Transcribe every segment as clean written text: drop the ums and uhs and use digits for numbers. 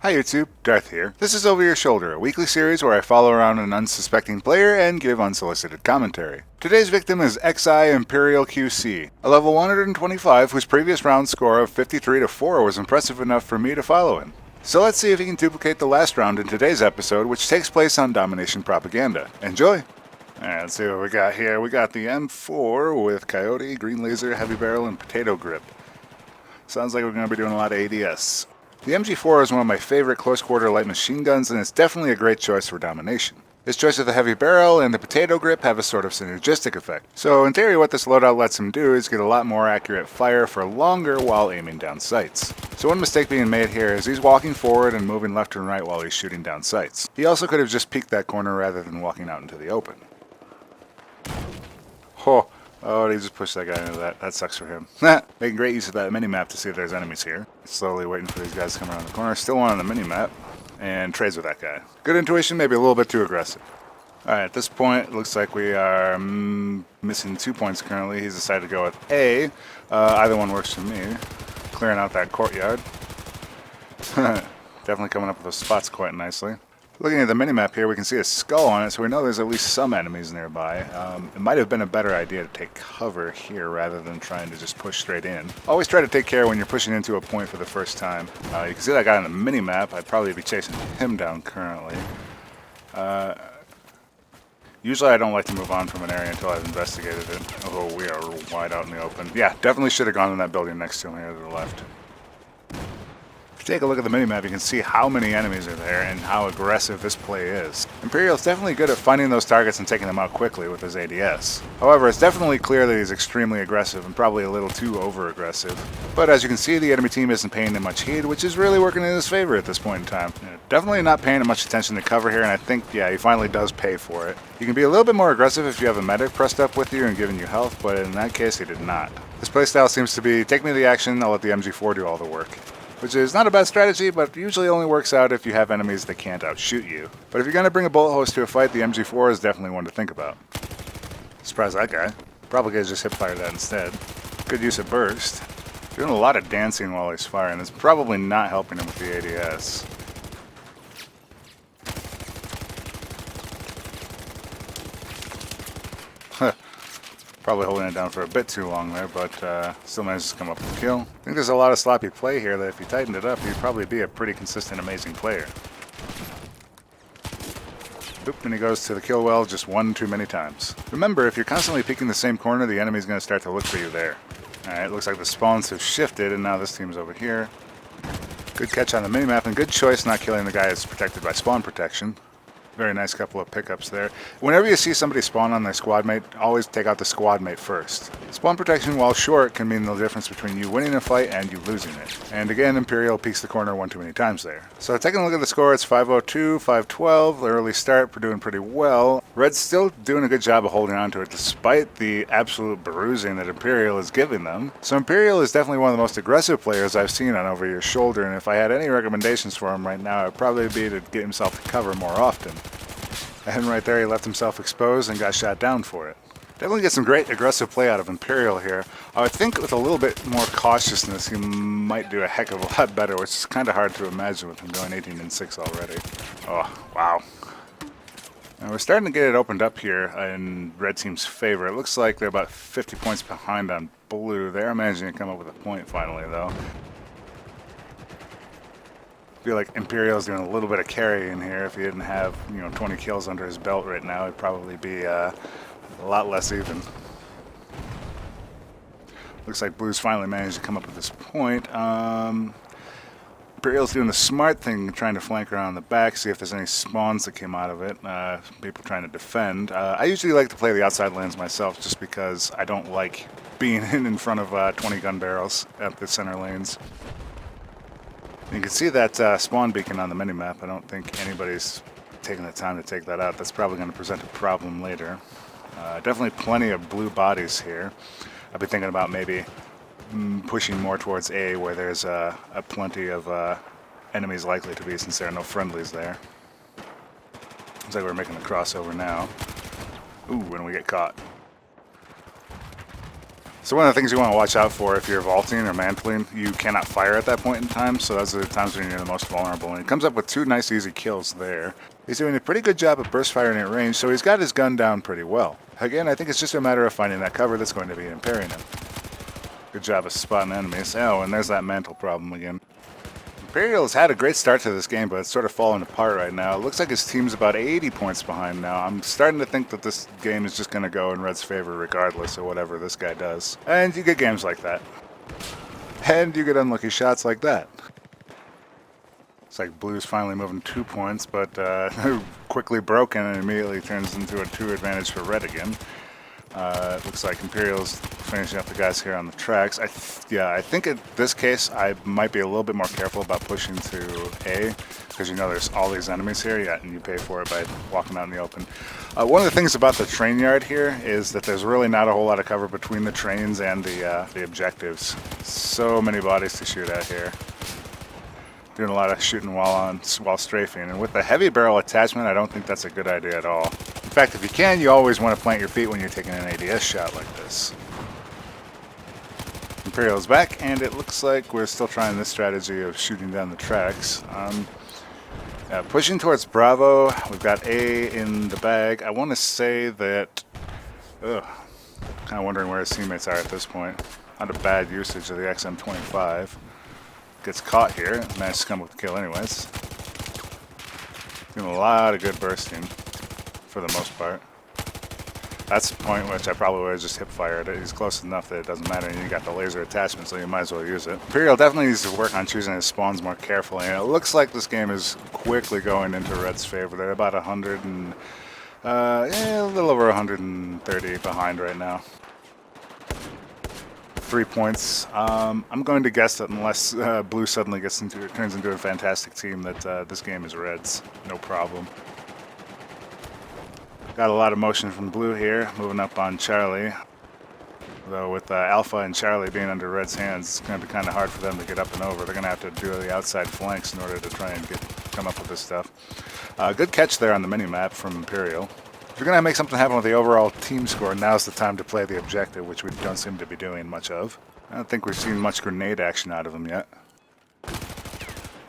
Hi YouTube, Darth here. This is Over Your Shoulder, a weekly series where I follow around an unsuspecting player and give unsolicited commentary. Today's victim is xiimperialQC, a level 125 whose previous round score of 53-4 was impressive enough for me to follow him. So let's see if he can duplicate the last round in today's episode, which takes place on Domination Propaganda. Enjoy! Alright, let's see what we got here. We got the M4 with Coyote, Green Laser, Heavy Barrel, and Potato Grip. Sounds like we're going to be doing a lot of ADS. The MG4 is one of my favorite close-quarter light machine guns, and it's definitely a great choice for domination. His choice of the heavy barrel and the potato grip have a sort of synergistic effect. So in theory what this loadout lets him do is get a lot more accurate fire for longer while aiming down sights. So one mistake being made here is he's walking forward and moving left and right while he's shooting down sights. He also could have just peeked that corner rather than walking out into the open. Oh, he just pushed that guy into that. That sucks for him. Making great use of that mini-map to see if there's enemies here. Slowly waiting for these guys to come around the corner. Still one on the mini-map. And trades with that guy. Good intuition, maybe a little bit too aggressive. Alright, at this point, it looks like we are missing 2 points currently. He's decided to go with A. Either one works for me. Clearing out that courtyard. Definitely coming up with those spots quite nicely. Looking at the minimap here, we can see a skull on it, so we know there's at least some enemies nearby. It might have been a better idea to take cover here rather than trying to just push straight in. Always try to take care when you're pushing into a point for the first time. You can see that guy on the minimap. I'd probably be chasing him down currently. Usually I don't like to move on from an area until I've investigated it, although we are wide out in the open. Yeah, definitely should have gone in that building next to him here to the left. If you take a look at the minimap, you can see how many enemies are there and how aggressive this play is. Imperial's definitely good at finding those targets and taking them out quickly with his ADS. However, it's definitely clear that he's extremely aggressive and probably a little too over-aggressive. But as you can see, the enemy team isn't paying him much heed, which is really working in his favor at this point in time. Definitely not paying him much attention to cover here, and I think, yeah, he finally does pay for it. You can be a little bit more aggressive if you have a medic pressed up with you and giving you health, but in that case, he did not. This playstyle seems to be, take me to the action, I'll let the MG4 do all the work. Which is not a bad strategy, but usually only works out if you have enemies that can't outshoot you. But if you're going to bring a bullet hose to a fight, the MG4 is definitely one to think about. Surprise that guy. Probably could have just hip-fired that instead. Good use of burst. Doing a lot of dancing while he's firing. It's probably not helping him with the ADS. Probably holding it down for a bit too long there, but still managed to come up with a kill. I think there's a lot of sloppy play here that if you tightened it up, you'd probably be a pretty consistent, amazing player. Oop, and he goes to the kill well just one too many times. Remember, if you're constantly picking the same corner, the enemy's going to start to look for you there. Alright, looks like the spawns have shifted, and now this team's over here. Good catch on the minimap, and good choice not killing the guy that's protected by spawn protection. Very nice couple of pickups there. Whenever you see somebody spawn on their squad mate, always take out the squad mate first. Spawn protection, while short, can mean the difference between you winning a fight and you losing it. And again, Imperial peeks the corner one too many times there. So taking a look at the score, it's 502, 512, the early start, we're doing pretty well. Red's still doing a good job of holding on to it despite the absolute bruising that Imperial is giving them. So Imperial is definitely one of the most aggressive players I've seen on Over Your Shoulder, and if I had any recommendations for him right now, it would probably be to get himself to cover more often. And right there, he left himself exposed and got shot down for it. Definitely get some great aggressive play out of Imperial here. I would think with a little bit more cautiousness, he might do a heck of a lot better, which is kind of hard to imagine with him going 18-6 already. Oh, wow. And we're starting to get it opened up here in Red Team's favor. It looks like they're about 50 points behind on Blue. They're managing to come up with a point finally, though. I feel like Imperial's doing a little bit of carrying here. If he didn't have, 20 kills under his belt right now, it'd probably be a lot less even. Looks like Blue's finally managed to come up with this point. Imperial's doing the smart thing, trying to flank around the back, see if there's any spawns that came out of it. People trying to defend. I usually like to play the outside lanes myself just because I don't like being in front of 20 gun barrels at the center lanes. You can see that spawn beacon on the minimap. I don't think anybody's taking the time to take that out. That's probably going to present a problem later. Definitely plenty of blue bodies here. I've been thinking about maybe pushing more towards A, where there's a plenty of enemies likely to be, since there are no friendlies there. Looks like we're making the crossover now. Ooh, and we get caught. So one of the things you want to watch out for if you're vaulting or mantling, you cannot fire at that point in time, so those are the times when you're the most vulnerable. And he comes up with 2 nice easy kills there. He's doing a pretty good job of burst firing at range, so he's got his gun down pretty well. Again, I think it's just a matter of finding that cover that's going to be impairing him. Good job of spotting enemies. Oh, and there's that mantle problem again. Imperial has had a great start to this game, but it's sort of falling apart right now. It looks like his team's about 80 points behind now. I'm starting to think that this game is just going to go in Red's favor regardless of whatever this guy does. And you get games like that. And you get unlucky shots like that. It's like Blue's finally moving 2 points, but quickly broken and immediately turns into a 2 advantage for Red again. It looks like Imperial's finishing up the guys here on the tracks. I think in this case I might be a little bit more careful about pushing to A, because you know there's all these enemies here, and you pay for it by walking out in the open. One of the things about the train yard here is that there's really not a whole lot of cover between the trains and the objectives. So many bodies to shoot at here. Doing a lot of shooting while strafing, and with the heavy barrel attachment, I don't think that's a good idea at all. In fact, if you can, you always want to plant your feet when you're taking an ADS shot like this. Imperial's back, and it looks like we're still trying this strategy of shooting down the tracks. Pushing towards Bravo, we've got A in the bag. I want to say that, kind of wondering where his teammates are at this point. Not a bad usage of the XM25. Gets caught here, managed to come with the kill anyways. Doing a lot of good bursting for the most part. That's the point which I probably would have just hip fired it. He's close enough that it doesn't matter, and you got the laser attachment, so you might as well use it. Imperial definitely needs to work on choosing his spawns more carefully, and it looks like this game is quickly going into Red's favor. They're about 100 and a little over 130 behind right now. 3 points. I'm going to guess that unless Blue suddenly turns into a fantastic team, that this game is Red's. No problem. Got a lot of motion from Blue here, moving up on Charlie. Though with Alpha and Charlie being under Red's hands, it's going to be kind of hard for them to get up and over. They're going to have to do the outside flanks in order to try and come up with this stuff. Good catch there on the mini-map from Imperial. If you're going to make something happen with the overall team score, now's the time to play the objective, which we don't seem to be doing much of. I don't think we've seen much grenade action out of them yet.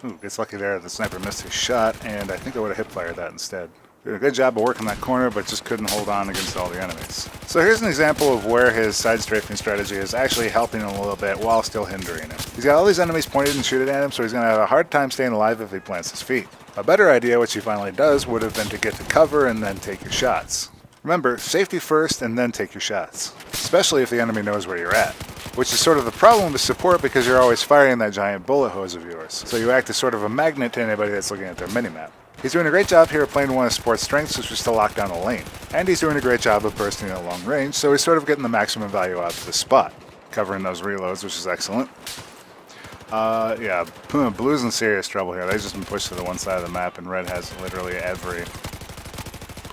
Ooh, gets lucky there. The sniper missed his shot, and I think I would have hip-fired that instead. Did a good job of working that corner, but just couldn't hold on against all the enemies. So here's an example of where his side strafing strategy is actually helping him a little bit while still hindering him. He's got all these enemies pointed and shooting at him, so he's going to have a hard time staying alive if he plants his feet. A better idea, which he finally does, would have been to get to cover and then take your shots. Remember, safety first and then take your shots, especially if the enemy knows where you're at, which is sort of the problem with support because you're always firing that giant bullet hose of yours, so you act as sort of a magnet to anybody that's looking at their minimap. He's doing a great job here of playing one of Sport's strengths, which is to lock down the lane, and he's doing a great job of bursting at long range, so he's sort of getting the maximum value out of the spot, covering those reloads, which is excellent. Blue's in serious trouble here. They've just been pushed to the one side of the map, and Red has literally every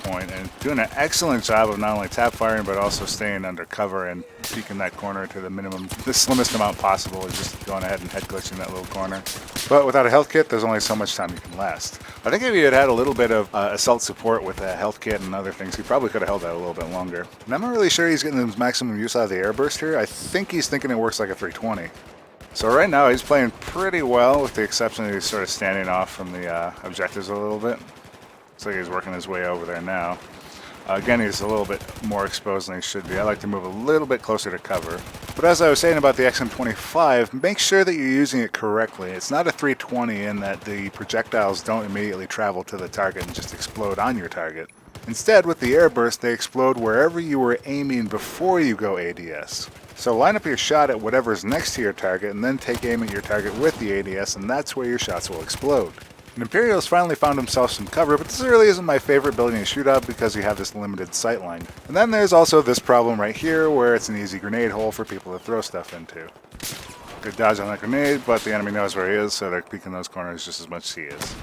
point, and doing an excellent job of not only tap firing but also staying under cover and peeking that corner to the minimum, the slimmest amount possible, and just going ahead and head glitching that little corner. But without a health kit, there's only so much time you can last. I think if he had a little bit of assault support with a health kit and other things, he probably could have held that a little bit longer. And I'm not really sure he's getting the maximum use out of the airburst here. I think he's thinking it works like a 320. So right now he's playing pretty well, with the exception that he's sort of standing off from the objectives a little bit. Looks like he's working his way over there now. Again, he's a little bit more exposed than he should be. I like to move a little bit closer to cover. But as I was saying about the XM25, make sure that you're using it correctly. It's not a 320 in that the projectiles don't immediately travel to the target and just explode on your target. Instead, with the airburst, they explode wherever you were aiming before you go ADS. So line up your shot at whatever's next to your target and then take aim at your target with the ADS, and that's where your shots will explode. And Imperial's finally found himself some cover, but this really isn't my favorite building to shoot up because you have this limited sightline. And then there's also this problem right here where it's an easy grenade hole for people to throw stuff into. Good dodge on that grenade, but the enemy knows where he is, so they're peeking those corners just as much as he is.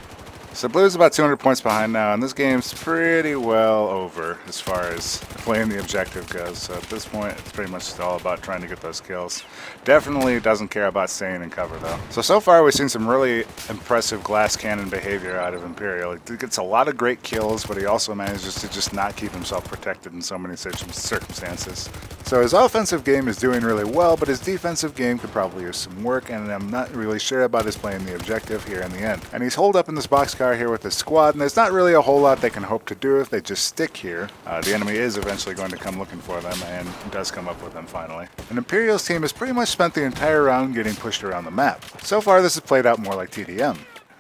So Blue's about 200 points behind now, and this game's pretty well over as far as playing the objective goes. So at this point, it's pretty much all about trying to get those kills. Definitely doesn't care about staying in cover, though. So far, we've seen some really impressive glass cannon behavior out of Imperial. He gets a lot of great kills, but he also manages to just not keep himself protected in so many circumstances. So his offensive game is doing really well, but his defensive game could probably use some work, and I'm not really sure about his playing the objective here in the end. And he's holed up in this boxcar here with his squad, and there's not really a whole lot they can hope to do if they just stick here. The enemy is eventually going to come looking for them, and does come up with them finally. And Imperial's team has pretty much spent the entire round getting pushed around the map. So far this has played out more like TDM.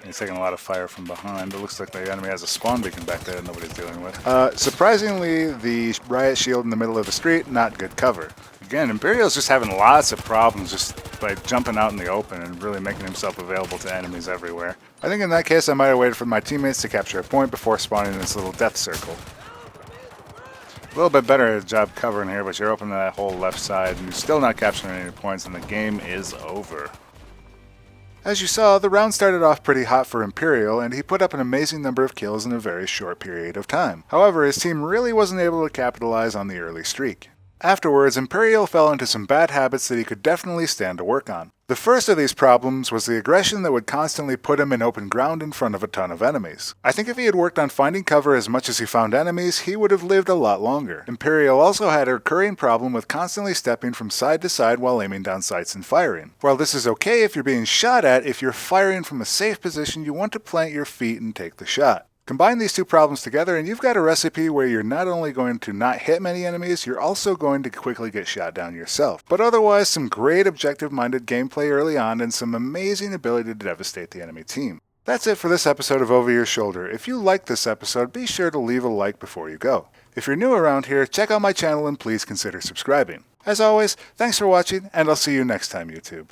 He's taking a lot of fire from behind. It looks like the enemy has a spawn beacon back there that nobody's dealing with. Surprisingly, the riot shield in the middle of the street, not good cover. Again, Imperial's just having lots of problems just by jumping out in the open and really making himself available to enemies everywhere. I think in that case I might have waited for my teammates to capture a point before spawning in this little death circle. A little bit better job covering here, but you're opening that whole left side and you're still not capturing any points, and the game is over. As you saw, the round started off pretty hot for Imperial, and he put up an amazing number of kills in a very short period of time. However, his team really wasn't able to capitalize on the early streak. Afterwards, Imperial fell into some bad habits that he could definitely stand to work on. The first of these problems was the aggression that would constantly put him in open ground in front of a ton of enemies. I think if he had worked on finding cover as much as he found enemies, he would have lived a lot longer. Imperial also had a recurring problem with constantly stepping from side to side while aiming down sights and firing. While this is okay if you're being shot at, if you're firing from a safe position, you want to plant your feet and take the shot. Combine these two problems together and you've got a recipe where you're not only going to not hit many enemies, you're also going to quickly get shot down yourself. But otherwise, some great objective-minded gameplay early on and some amazing ability to devastate the enemy team. That's it for this episode of Over Your Shoulder. If you liked this episode, be sure to leave a like before you go. If you're new around here, check out my channel and please consider subscribing. As always, thanks for watching, and I'll see you next time, YouTube.